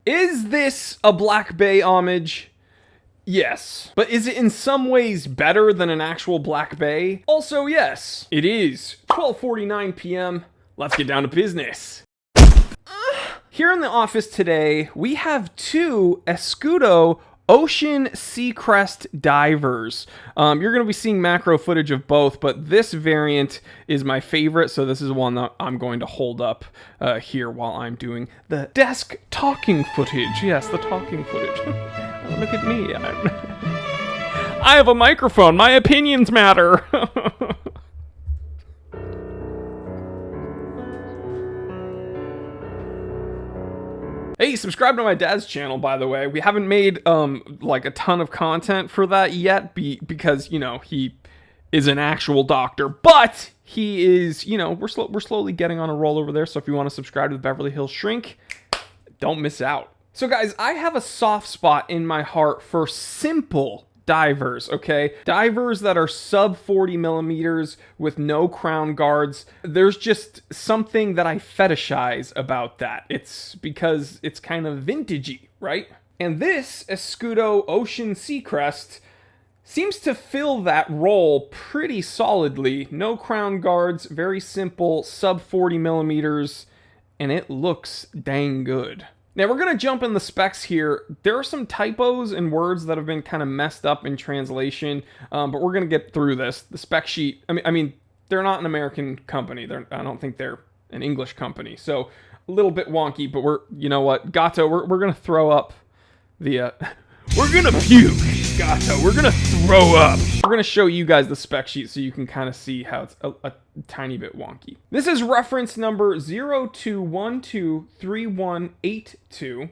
Is this a Black Bay homage? Yes. But is it in some ways better than an actual Black Bay? Also, yes. It is 12:49 p.m. Let's get down to business. Here in the office today, we have two Escudo Ocean Seacrest divers. You're going to be seeing macro footage of both, but this variant is my favorite, so this is one that I'm going to hold up here while I'm doing the desk talking footage. Yes, the talking footage. Look at me. I have a microphone. My opinions matter. Hey, subscribe to my dad's channel, by the way. We haven't made, like, a ton of content for that yet because, you know, he is an actual doctor. But he is, you know, we're slowly getting on a roll over there. So if you want to subscribe to the Beverly Hills Shrink, don't miss out. So, guys, I have a soft spot in my heart for simple divers, okay? Divers that are sub 40 millimeters with no crown guards. There's just something that I fetishize about that. It's because it's kind of vintagey, right? And this Escudo Ocean Seacrest seems to fill that role pretty solidly. No crown guards, very simple, sub 40 millimeters, and it looks dang good. Now, we're going to jump in the specs here. There are some typos and words that have been kind of messed up in translation, but we're going to get through this. The spec sheet, I mean, they're not an American company. I don't think they're an English company. So, a little bit wonky, but you know what? Gato, we're going to throw up the, we're going to puke. Gato, we're going to throw up. We're going to show you guys the spec sheet so you can kind of see how it's a tiny bit wonky. This is reference number 02123182.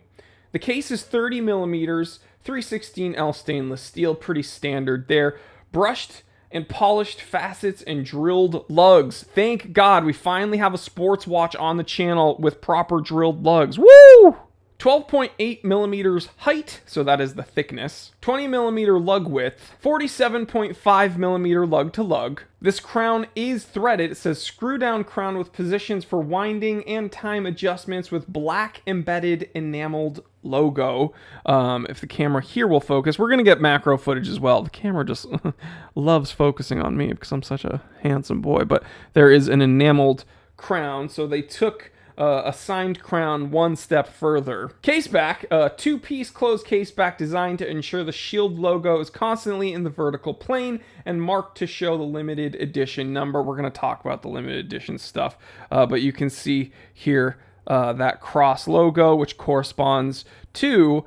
The case is 30 millimeters, 316L stainless steel, pretty standard there. Brushed and polished facets and drilled lugs. Thank God we finally have a sports watch on the channel with proper drilled lugs. Woo! 12.8 millimeters height, so that is the thickness, 20 millimeter lug width, 47.5 millimeter lug to lug. This crown is threaded. It says screw down crown with positions for winding and time adjustments with black embedded enameled logo. If the camera here will focus, we're going to get macro footage as well. The camera just loves focusing on me because I'm such a handsome boy, but there is an enameled crown, so they took a signed crown one step further. Caseback, a two-piece closed caseback designed to ensure the Shield logo is constantly in the vertical plane and marked to show the limited edition number. We're going to talk about the limited edition stuff, but you can see here that cross logo, which corresponds to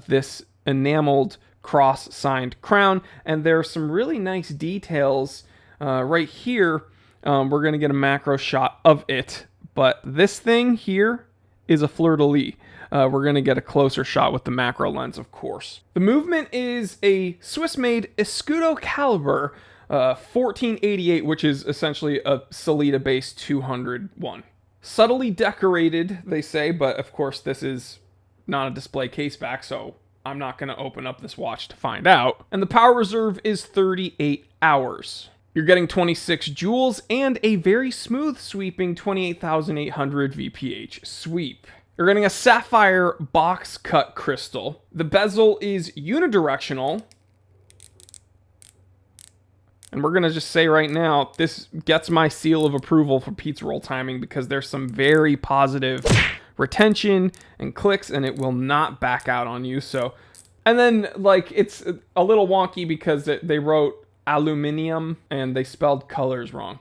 this enameled cross signed crown, and there are some really nice details right here. We're going to get a macro shot of it. But this thing here is a fleur-de-lis. We're going to get a closer shot with the macro lens, of course. The movement is a Swiss-made Escudo caliber 1488, which is essentially a Sellita-based 201. Subtly decorated, they say, but of course this is not a display caseback, so I'm not going to open up this watch to find out. And the power reserve is 38 hours. You're getting 26 joules and a very smooth sweeping 28,800 VPH sweep. You're getting a sapphire box cut crystal. The bezel is unidirectional. And we're going to just say right now, this gets my seal of approval for pizza roll timing because there's some very positive retention and clicks and it will not back out on you. So, and then like it's a little wonky because they wrote aluminium and they spelled colors wrong.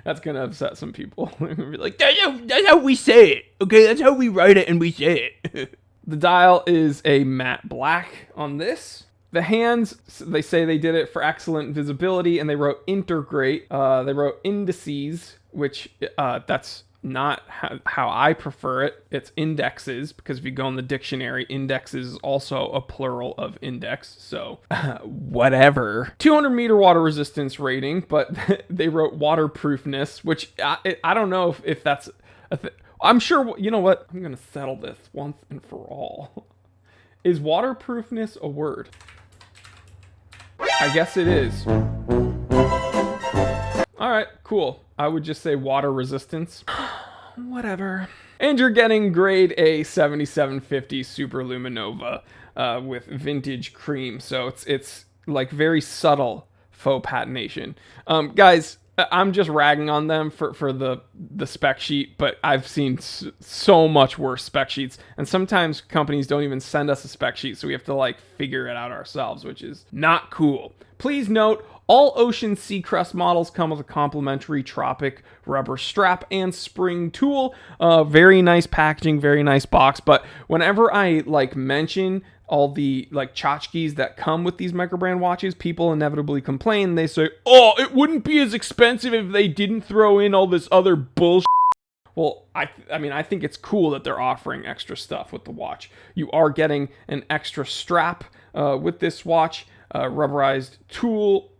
That's gonna upset some people. They're gonna be like, that's how we say it, okay? That's how we write it and we say it. The dial is a matte black on this. The hands, they say they did it for excellent visibility, and they wrote integrate. They wrote indices, which that's not how I prefer it. It's indexes, because if you go in the dictionary, indexes is also a plural of index, so whatever. 200 meter water resistance rating, but they wrote waterproofness, which I don't know if that's a thing. I'm sure, you know what? I'm going to settle this once and for all. Is waterproofness a word? I guess it is. All right, cool. I would just say water resistance. whatever. And you're getting grade A 7750 Super Luminova with vintage cream. So it's like very subtle faux patination. Guys, I'm just ragging on them for the spec sheet, but I've seen so much worse spec sheets. And sometimes companies don't even send us a spec sheet, so we have to like figure it out ourselves, which is not cool. Please note, all Ocean Seacrest models come with a complimentary Tropic rubber strap and spring tool. Very nice packaging, very nice box. But whenever I like mention all the like tchotchkes that come with these microbrand watches, people inevitably complain. They say, oh, it wouldn't be as expensive if they didn't throw in all this other bullshit. Well, I mean, I think it's cool that they're offering extra stuff with the watch. You are getting an extra strap with this watch, rubberized tool.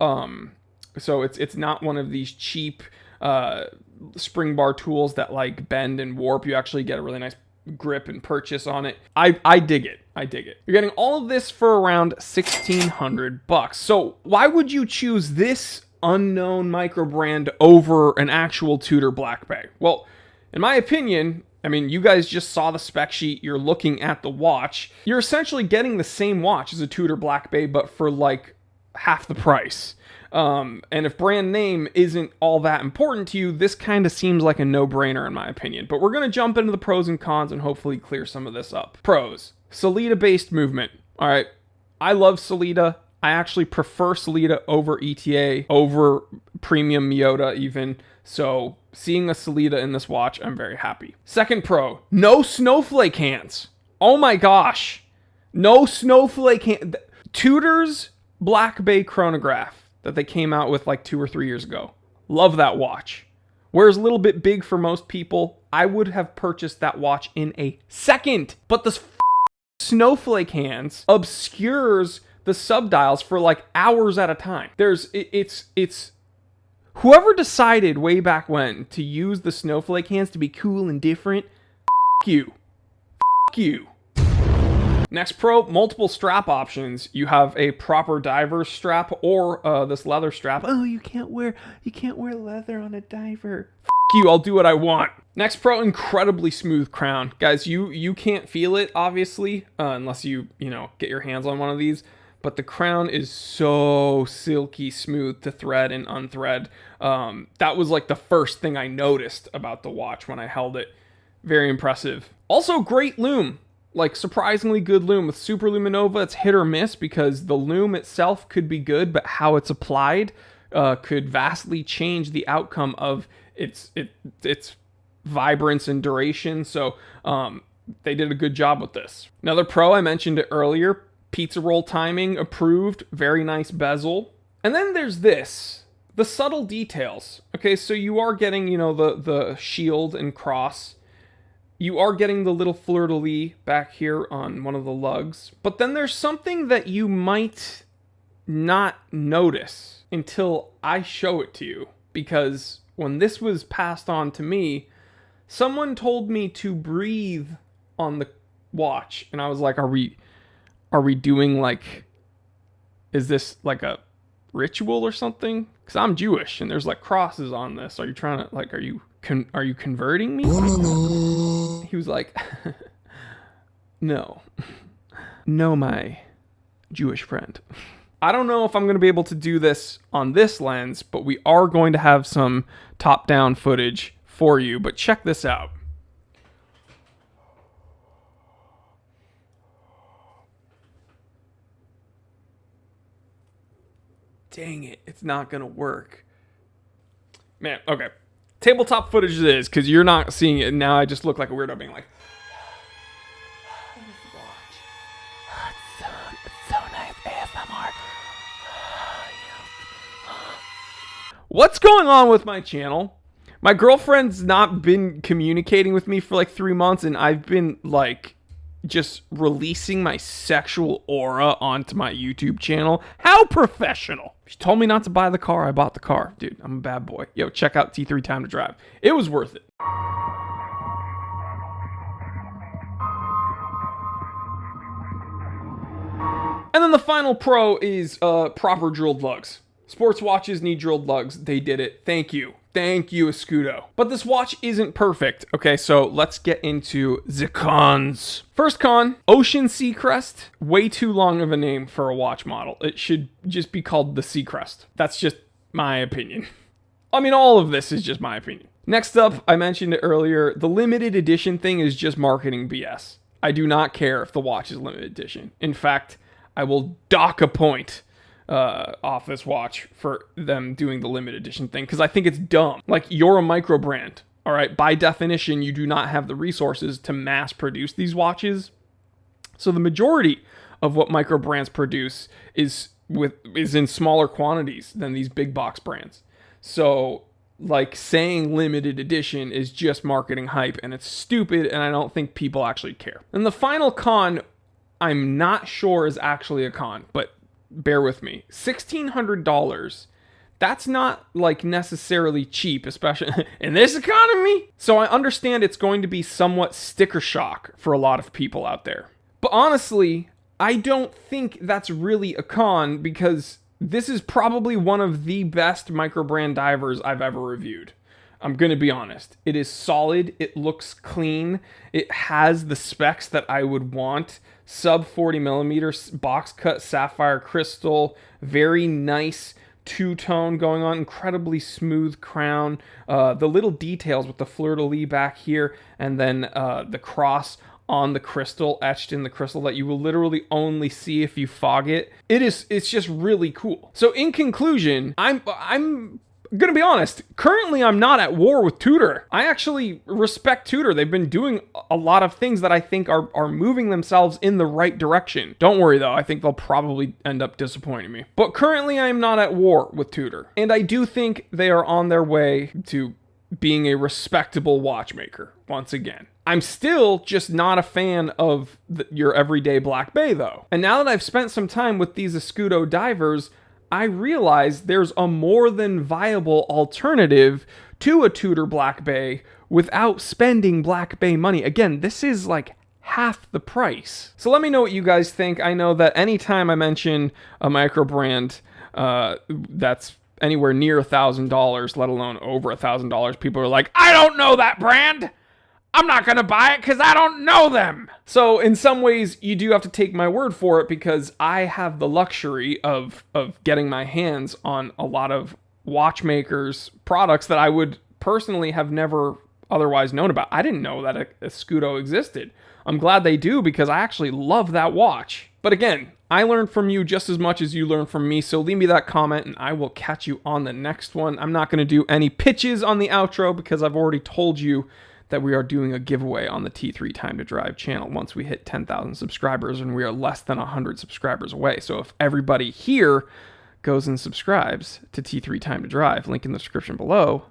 So it's not one of these cheap spring bar tools that like bend and warp. You actually get a really nice grip and purchase on it. I dig it. I dig it. You're getting all of this for around $1,600. So why would you choose this unknown micro brand over an actual Tudor Black Bay? Well, in my opinion, I mean, you guys just saw the spec sheet. You're looking at the watch. You're essentially getting the same watch as a Tudor Black Bay, but for like half the price. And if brand name isn't all that important to you, this kind of seems like a no-brainer in my opinion. But we're going to jump into the pros and cons and hopefully clear some of this up. Pros. Sellita-based movement. All right. I love Sellita. I actually prefer Sellita over ETA, over premium Miyota even. So seeing a Sellita in this watch, I'm very happy. Second pro. No snowflake hands. Oh my gosh. No snowflake hands. Tudor's Black Bay chronograph that they came out with like 2 or 3 years ago. Love that watch. Whereas a little bit big for most people, I would have purchased that watch in a second. But this snowflake hands obscures the subdials for like hours at a time. It's whoever decided way back when to use the snowflake hands to be cool and different, you. You. Next pro, multiple strap options. You have a proper diver strap or this leather strap. Oh, you can't wear leather on a diver. You, I'll do what I want. Next pro, incredibly smooth crown. Guys, you can't feel it, obviously, unless you get your hands on one of these. But the crown is so silky smooth to thread and unthread. That was like the first thing I noticed about the watch when I held it. Very impressive. Also, great lume. Like surprisingly good lume. With Super Luminova, it's hit or miss because the lume itself could be good, but how it's applied could vastly change the outcome of its vibrance and duration. So they did a good job with this. Another pro, I mentioned it earlier, pizza roll timing approved, very nice bezel. And then there's this, the subtle details. Okay, so you are getting, the shield and cross. You are getting the little fleur-de-lis back here on one of the lugs. But then there's something that you might not notice until I show it to you. Because when this was passed on to me, someone told me to breathe on the watch. And I was like, are we doing like, is this like a ritual or something? Because I'm Jewish and there's like crosses on this. Are you trying to, like, are you converting me? He was like, no, my Jewish friend. I don't know if I'm going to be able to do this on this lens, but we are going to have some top-down footage for you. But check this out. Dang it, it's not going to work. Man, okay. Tabletop footage it is, because you're not seeing it, and now I just look like a weirdo being like, it's so nice ASMR. What's going on with my channel? My girlfriend's not been communicating with me for like 3 months, and I've been like just releasing my sexual aura onto my YouTube channel. How professional. She told me not to buy the car. I bought the car. Dude, I'm a bad boy. Yo, check out T3 Time to Drive. It was worth it. And then the final pro is proper drilled lugs. Sports watches need drilled lugs. They did it. Thank you. Thank you, Escudo. But this watch isn't perfect. Okay, so let's get into the cons. First con, Ocean Seacrest. Way too long of a name for a watch model. It should just be called the Seacrest. That's just my opinion. I mean, all of this is just my opinion. Next up, I mentioned it earlier, the limited edition thing is just marketing BS. I do not care if the watch is limited edition. In fact, I will dock a point off this watch for them doing the limited edition thing because I think it's dumb. Like, you're a micro brand, all right? By definition, you do not have the resources to mass produce these watches. So the majority of what micro brands produce is in smaller quantities than these big box brands. So, like, saying limited edition is just marketing hype, and it's stupid, and I don't think people actually care. And the final con, I'm not sure is actually a con, but bear with me. $1,600. That's not, like, necessarily cheap, especially in this economy. So I understand it's going to be somewhat sticker shock for a lot of people out there. But honestly, I don't think that's really a con because this is probably one of the best micro brand divers I've ever reviewed. I'm going to be honest. It is solid. It looks clean. It has the specs that I would want. Sub 40 millimeters, box cut sapphire crystal, very nice two-tone going on, incredibly smooth crown. The little details with the fleur-de-lis back here, and then the cross on the crystal, etched in the crystal that you will literally only see if you fog it. It's just really cool. So in conclusion, I'm gonna be honest, currently I'm not at war with Tudor. I actually respect Tudor. They've been doing a lot of things that I think are moving themselves in the right direction. Don't worry though, I think they'll probably end up disappointing me. But currently I'm not at war with Tudor. And I do think they are on their way to being a respectable watchmaker once again. I'm still just not a fan of your everyday Black Bay though. And now that I've spent some time with these Escudo divers, I realize there's a more than viable alternative to a Tudor Black Bay without spending Black Bay money. Again, this is like half the price. So let me know what you guys think. I know that anytime I mention a micro brand that's anywhere near $1,000, let alone over $1,000, people are like, I don't know that brand. I'm not going to buy it because I don't know them. So in some ways, you do have to take my word for it because I have the luxury of getting my hands on a lot of watchmakers' products that I would personally have never otherwise known about. I didn't know that a Escudo existed. I'm glad they do because I actually love that watch. But again, I learned from you just as much as you learned from me, so leave me that comment and I will catch you on the next one. I'm not going to do any pitches on the outro because I've already told you that we are doing a giveaway on the T3 Time to Drive channel once we hit 10,000 subscribers, and we are less than 100 subscribers away. So if everybody here goes and subscribes to T3 Time to Drive, link in the description below,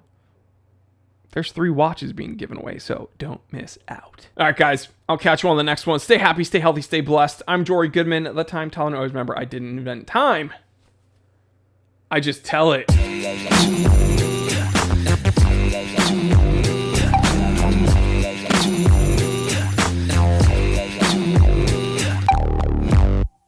there's 3 watches being given away, so don't miss out. All right, guys, I'll catch you on the next one. Stay happy, stay healthy, stay blessed. I'm Jory Goodman, the Time Teller. Always remember, I didn't invent time. I just tell it.